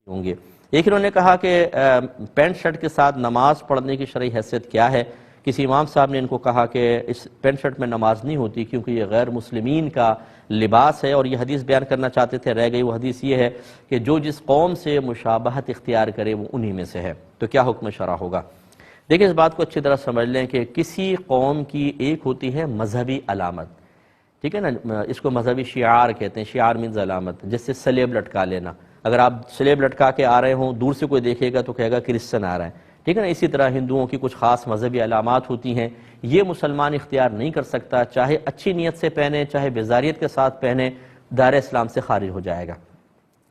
ہوں گے۔ ایک انہوں نے کہا کہ پینٹ شرٹ کے ساتھ نماز پڑھنے کی شرعی حیثیت کیا ہے؟ کسی امام صاحب نے ان کو کہا کہ اس پینٹ شرٹ میں نماز نہیں ہوتی کیونکہ یہ غیر مسلمین کا لباس ہے، اور یہ حدیث بیان کرنا چاہتے تھے، رہ گئی وہ حدیث یہ ہے کہ جو جس قوم سے مشابہت اختیار کرے وہ انہی میں سے ہے۔ تو کیا حکم شرع ہوگا؟ دیکھیں اس بات کو اچھی طرح سمجھ لیں کہ کسی قوم کی ایک ہوتی ہے مذہبی علامت، ٹھیک ہے نا، اس کو مذہبی شعار کہتے ہیں، شعار مینز علامت، جیسے سلیب لٹکا لینا۔ اگر آپ سلیب لٹکا کے آ رہے ہوں، دور سے کوئی دیکھے گا تو کہے گا کرسچن آ رہا ہے، ٹھیک ہے نا۔ اسی طرح ہندوؤں کی کچھ خاص مذہبی علامات ہوتی ہیں، یہ مسلمان اختیار نہیں کر سکتا، چاہے اچھی نیت سے پہنے چاہے بیزاریت کے ساتھ پہنے، دائرہ اسلام سے خارج ہو جائے گا۔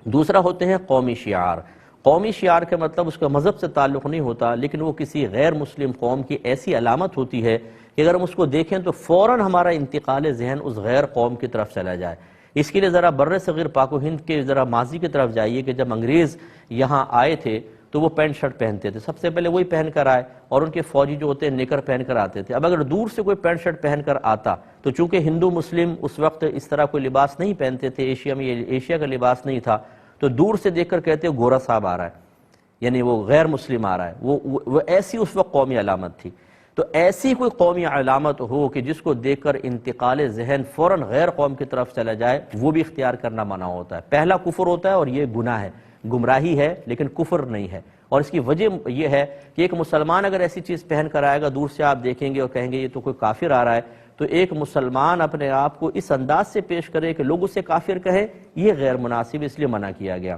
دوسرا ہوتے ہیں قومی شعار۔ قومی شعار کا مطلب اس کا مذہب سے تعلق نہیں ہوتا، لیکن وہ کسی غیر مسلم قوم کی ایسی علامت ہوتی ہے کہ اگر ہم اس کو دیکھیں تو فوراً ہمارا انتقال ذہن اس غیر قوم کی طرف چلا جائے۔ اس کے لیے ذرا بر صغیر پاک و ہند کے ذرا ماضی کی طرف جائیے کہ جب انگریز یہاں آئے تھے تو وہ پینٹ شرٹ پہنتے تھے، سب سے پہلے وہی پہن کر آئے، اور ان کے فوجی جو ہوتے ہیں نکر پہن کر آتے تھے۔ اب اگر دور سے کوئی پینٹ شرٹ پہن کر آتا تو چونکہ ہندو مسلم اس وقت اس طرح کوئی لباس نہیں پہنتے تھے، ایشیا میں یہ ایشیا کا لباس نہیں تھا، تو دور سے دیکھ کر کہتے گورا صاحب آ رہا ہے، یعنی وہ غیر مسلم آ رہا ہے۔ وہ ایسی اس وقت قومی علامت تھی۔ تو ایسی کوئی قومی علامت ہو کہ جس کو دیکھ کر انتقال ذہن فوراً غیر قوم کی طرف چلا جائے، وہ بھی اختیار کرنا منع ہوتا ہے۔ پہلا کفر ہوتا ہے اور یہ گناہ ہے، گمراہی ہے لیکن کفر نہیں ہے۔ اور اس کی وجہ یہ ہے کہ ایک مسلمان اگر ایسی چیز پہن کر آئے گا، دور سے آپ دیکھیں گے اور کہیں گے یہ تو کوئی کافر آ رہا ہے، تو ایک مسلمان اپنے آپ کو اس انداز سے پیش کرے کہ لوگ اسے کافر کہیں، یہ غیر مناسب، اس لیے منع کیا گیا۔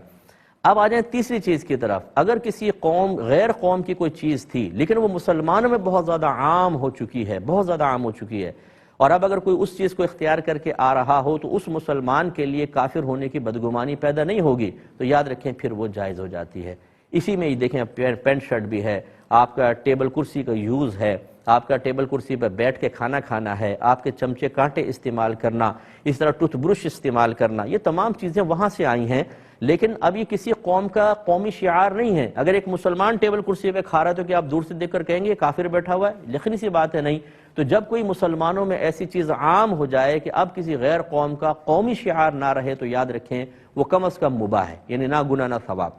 اب آ جائیں تیسری چیز کی طرف۔ اگر کسی قوم غیر قوم کی کوئی چیز تھی لیکن وہ مسلمانوں میں بہت زیادہ عام ہو چکی ہے، بہت زیادہ عام ہو چکی ہے، اور اب اگر کوئی اس چیز کو اختیار کر کے آ رہا ہو تو اس مسلمان کے لیے کافر ہونے کی بدگمانی پیدا نہیں ہوگی، تو یاد رکھیں پھر وہ جائز ہو جاتی ہے۔ اسی میں ہی دیکھیں پینٹ شرٹ بھی ہے، آپ کا ٹیبل کرسی کا یوز ہے، آپ کا ٹیبل کرسی پر بیٹھ کے کھانا کھانا ہے، آپ کے چمچے کانٹے استعمال کرنا، اس طرح ٹوتھ برش استعمال کرنا، یہ تمام چیزیں وہاں سے آئی ہیں، لیکن اب یہ کسی قوم کا قومی شعار نہیں ہے۔ اگر ایک مسلمان ٹیبل کرسی پہ کھا رہا ہے تو کیا آپ دور سے دیکھ کر کہیں گے یہ کافر بیٹھا ہوا ہے؟ یقینی سی بات ہے نہیں۔ تو جب کوئی مسلمانوں میں ایسی چیز عام ہو جائے کہ اب کسی غیر قوم کا قومی شعار نہ رہے تو یاد رکھیں وہ کم از کم مباح ہے، یعنی نہ گناہ نہ ثواب۔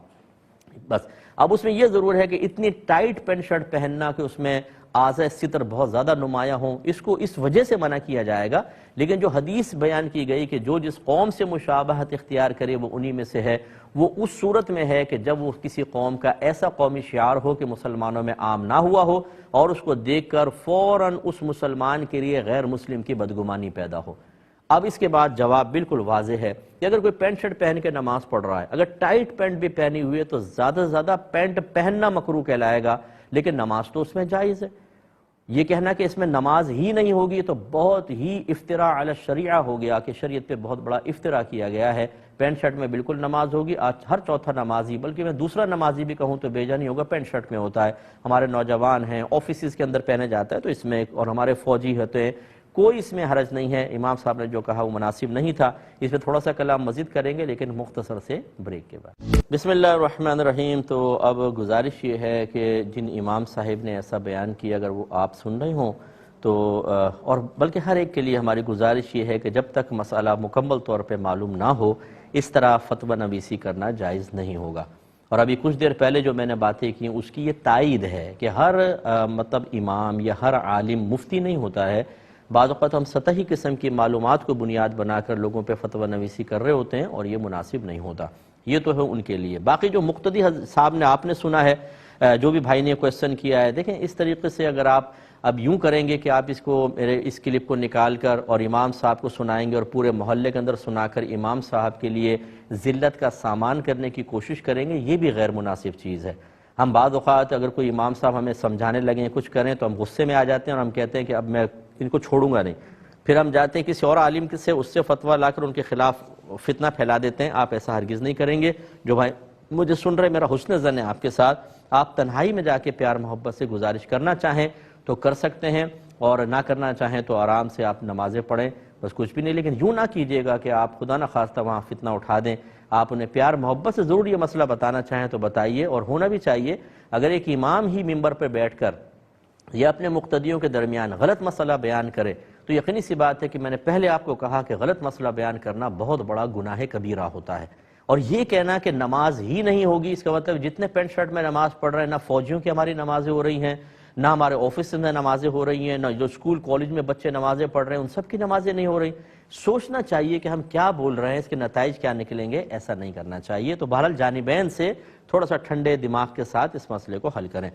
بس اب اس میں یہ ضرور ہے کہ اتنی ٹائٹ پینٹ شرٹ پہننا کہ اس میں اعضاء ستر بہت زیادہ نمایاں ہوں، اس کو اس وجہ سے منع کیا جائے گا۔ لیکن جو حدیث بیان کی گئی کہ جو جس قوم سے مشابہت اختیار کرے وہ انہی میں سے ہے، وہ اس صورت میں ہے کہ جب وہ کسی قوم کا ایسا قومی شعار ہو کہ مسلمانوں میں عام نہ ہوا ہو، اور اس کو دیکھ کر فوراً اس مسلمان کے لیے غیر مسلم کی بدگمانی پیدا ہو۔ اب اس کے بعد جواب بالکل واضح ہے کہ اگر کوئی پینٹ شرٹ پہن کے نماز پڑھ رہا ہے، اگر ٹائٹ پینٹ بھی پہنی ہوئی ہے تو زیادہ سے زیادہ پینٹ پہننا مکروہ کہلائے گا، لیکن نماز تو اس میں جائز ہے۔ یہ کہنا کہ اس میں نماز ہی نہیں ہوگی تو بہت ہی افتراء علی الشریعہ ہو گیا، کہ شریعت پہ بہت بڑا افتراء کیا گیا ہے۔ پینٹ شرٹ میں بالکل نماز ہوگی، آج ہر چوتھا نمازی، بلکہ میں دوسرا نمازی بھی کہوں تو بیجا نہیں ہوگا، پینٹ شرٹ میں ہوتا ہے۔ ہمارے نوجوان ہیں، آفیسز کے اندر پہنے جاتا ہے تو اس میں، اور ہمارے فوجی ہوتے ہیں، کوئی اس میں حرج نہیں ہے۔ امام صاحب نے جو کہا وہ مناسب نہیں تھا، اس پہ تھوڑا سا کلام مزید کریں گے لیکن مختصر سے بریک کے بعد۔ بسم اللہ الرحمن الرحیم۔ تو اب گزارش یہ ہے کہ جن امام صاحب نے ایسا بیان کیا اگر وہ آپ سن رہے ہوں تو، اور بلکہ ہر ایک کے لیے ہماری گزارش یہ ہے کہ جب تک مسئلہ مکمل طور پہ معلوم نہ ہو اس طرح فتویٰ نویسی کرنا جائز نہیں ہوگا۔ اور ابھی کچھ دیر پہلے جو میں نے باتیں کی اس کی یہ تائید ہے کہ ہر مطلب امام یا ہر عالم مفتی نہیں ہوتا ہے۔ بعض اوقات ہم سطحی قسم کی معلومات کو بنیاد بنا کر لوگوں پہ فتویٰ نویسی کر رہے ہوتے ہیں اور یہ مناسب نہیں ہوتا۔ یہ تو ہے ان کے لیے۔ باقی جو مقتدی صاحب نے آپ نے سنا ہے، جو بھی بھائی نے کویسچن کیا ہے، دیکھیں اس طریقے سے اگر آپ اب یوں کریں گے کہ آپ اس کو میرے اس کلپ کو نکال کر اور امام صاحب کو سنائیں گے اور پورے محلے کے اندر سنا کر امام صاحب کے لیے ذلت کا سامان کرنے کی کوشش کریں گے، یہ بھی غیر مناسب چیز ہے۔ ہم بعض اوقات اگر کوئی امام صاحب ہمیں سمجھانے لگیں، کچھ کریں تو ہم غصے میں آ جاتے ہیں اور ہم کہتے ہیں کہ اب میں ان کو چھوڑوں گا نہیں، پھر ہم جاتے ہیں کسی اور عالم سے اس سے فتویٰ لا کر ان کے خلاف فتنہ پھیلا دیتے ہیں۔ آپ ایسا ہرگز نہیں کریں گے۔ جو بھائی مجھے سن رہے، میرا حسن ظن ہے آپ کے ساتھ، آپ تنہائی میں جا کے پیار محبت سے گزارش کرنا چاہیں تو کر سکتے ہیں، اور نہ کرنا چاہیں تو آرام سے آپ نمازیں پڑھیں، بس کچھ بھی نہیں۔ لیکن یوں نہ کیجیے گا کہ آپ خدا نہ خواستہ وہاں فتنہ اٹھا دیں۔ آپ انہیں پیار محبت سے ضرور یہ مسئلہ بتانا چاہیں تو بتائیے، اور ہونا بھی چاہیے۔ اگر ایک امام ہی ممبر پہ بیٹھ کر یا اپنے مقتدیوں کے درمیان غلط مسئلہ بیان کرے تو یقینی سی بات ہے کہ میں نے پہلے آپ کو کہا کہ غلط مسئلہ بیان کرنا بہت بڑا گناہ کبیرہ ہوتا ہے، اور یہ کہنا کہ نماز ہی نہیں ہوگی، اس کا مطلب جتنے پینٹ شرٹ میں نماز پڑھ رہے ہیں، نہ فوجیوں کی ہماری نمازیں ہو رہی ہیں، نہ ہمارے آفس میں نمازیں ہو رہی ہیں، نہ جو اسکول کالج میں بچے نمازیں پڑھ رہے ہیں ان سب کی نمازیں نہیں ہو رہی. سوچنا چاہیے کہ ہم کیا بول رہے ہیں، اس کے نتائج کیا نکلیں گے. ایسا نہیں کرنا چاہیے. تو بہرحال جانبین سے تھوڑا سا ٹھنڈے دماغ کے ساتھ اس مسئلے کو حل کریں.